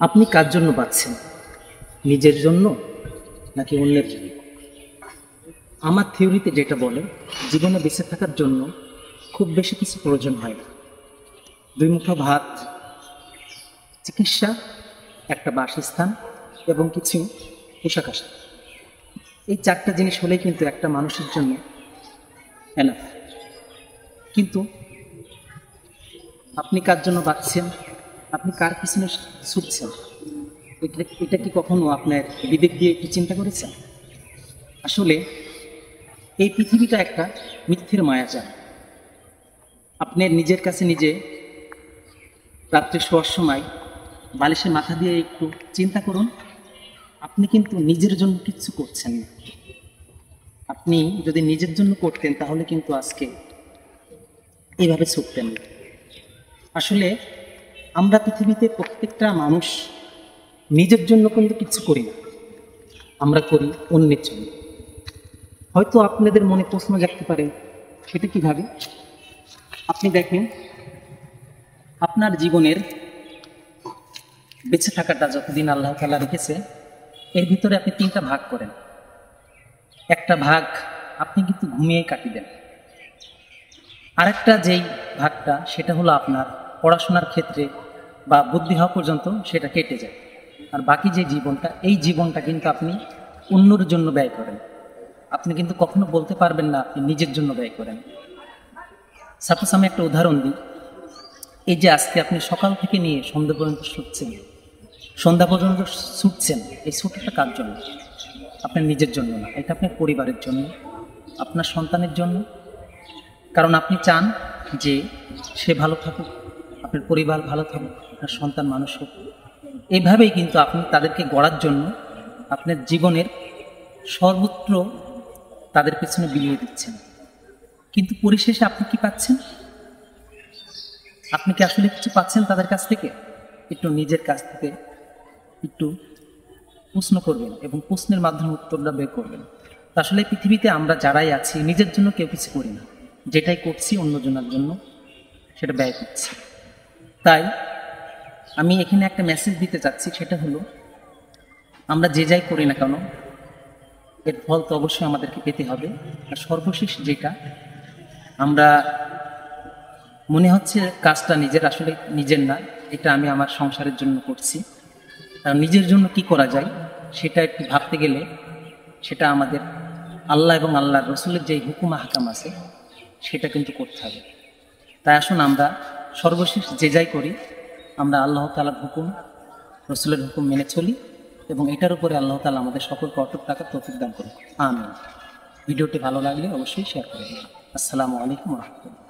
আপনি কার জন্য বাঁচছেন? নিজের জন্য নাকি অন্যের জন্য? আমার থিওরিতে যেটা বলে, জীবনে বেঁচে থাকার জন্য খুব বেশি কিছু প্রয়োজন হয় না। দুই মুঠো ভাত, চিকিৎসা, একটা বাসস্থান এবং কিছু পোশাক আশাক। এই চারটা জিনিস হলেই কিন্তু একটা মানুষের জন্য এনাফ। কিন্তু আপনি কার জন্য বাঁচছেন, আপনি কার পিছনে ছুটছেন, এটা কি কখনো আপনার বিবেক দিয়ে একটু চিন্তা করেছেন? আসলে এই পৃথিবীটা একটা মিথ্যের মায়াজাল। আপনার নিজের কাছে নিজে রাত্রে শোয়ার সময় বালিশে মাথা দিয়ে একটু চিন্তা করুন, আপনি কিন্তু নিজের জন্য কিচ্ছু করছেন না। আপনি যদি নিজের জন্য করতেন তাহলে কিন্তু আজকে এইভাবে ছুটতেন না। আসলে আমরা পৃথিবীতে প্রত্যেকটা মানুষ নিজের জন্য কিন্তু কিছু করি না, আমরা করি অন্যের জন্য। হয়তো আপনাদের মনে প্রশ্ন জাগতে পারে, সেটা কিভাবে? আপনি দেখেন, আপনার জীবনের বেঁচে থাকাটা যতদিন আল্লাহ তাআলা রেখেছে, এর ভিতরে আপনি তিনটা ভাগ করেন। একটা ভাগ আপনি কিন্তু ঘুমিয়ে কাটিয়ে দেন, আরেকটা যেই ভাগটা সেটা হলো আপনার পড়াশোনার ক্ষেত্রে বা বুদ্ধি হওয়া পর্যন্ত সেটা কেটে যায়। আর বাকি যে জীবনটা, এই জীবনটা কিন্তু আপনি অন্যের জন্য ব্যয় করেন। আপনি কিন্তু কখনো বলতে পারবেন না আপনি নিজের জন্য ব্যয় করেন। সাপোজ আমি একটা উদাহরণ দিই। এই যে আজকে আপনি সকাল থেকে নিয়ে সন্ধ্যা পর্যন্ত ছুটছেন, এই ছুটটা কার জন্য? আপনার নিজের জন্য না, এটা আপনার পরিবারের জন্য, আপনার সন্তানের জন্য। কারণ আপনি চান যে সে ভালো থাকুক, আপনার পরিবার ভালো থাকুক, আপনার সন্তান মানুষ হোক। এইভাবেই কিন্তু আপনি তাদেরকে গড়ার জন্য আপনার জীবনের সর্বত্র তাদের পেছনে বিলিয়ে দিচ্ছেন। কিন্তু পরিশেষে আপনি কি পাচ্ছেন? আপনি কি আসলে কিছু পাচ্ছেন তাদের কাছ থেকে? একটু নিজের কাছ থেকে একটু প্রশ্ন করবেন এবং প্রশ্নের মাধ্যমে উত্তরটা বের করবেন। আসলে পৃথিবীতে আমরা যারাই আছি নিজের জন্য কেউ কিছু করি না, যেটাই করছি অন্যজনের জন্য সেটা ব্যয় করছি। তাই আমি এখানে একটা মেসেজ দিতে চাচ্ছি, সেটা হলো আমরা যে যাই করি না কেন এর ফল তো অবশ্যই আমাদেরকে পেতে হবে। আর সর্বশেষ যেটা আমরা মনে হচ্ছে কাজটা নিজের, আসলে নিজের না, এটা আমি আমার সংসারের জন্য করছি। আর নিজের জন্য কি করা যায় সেটা একটু ভাবতে গেলে সেটা আমাদের আল্লাহ এবং আল্লাহর রসুলের যে হুকুম আহকাম আছে সেটা কিন্তু করতে হবে। তাই আসুন আমরা সর্বশেষ যে যাই করি আমরা আল্লাহ তাআলার হুকুম, রসুলের হুকুম মেনে চলি এবং এটার উপরে আল্লাহ তাআলা আমাদের সকলকে অটুট থাকার তৌফিক দান করুন। আমিন। ভিডিওটি ভালো লাগলে অবশ্যই শেয়ার করবেন। আসসালামু আলাইকুম ওয়া রাহমাতুল্লাহ।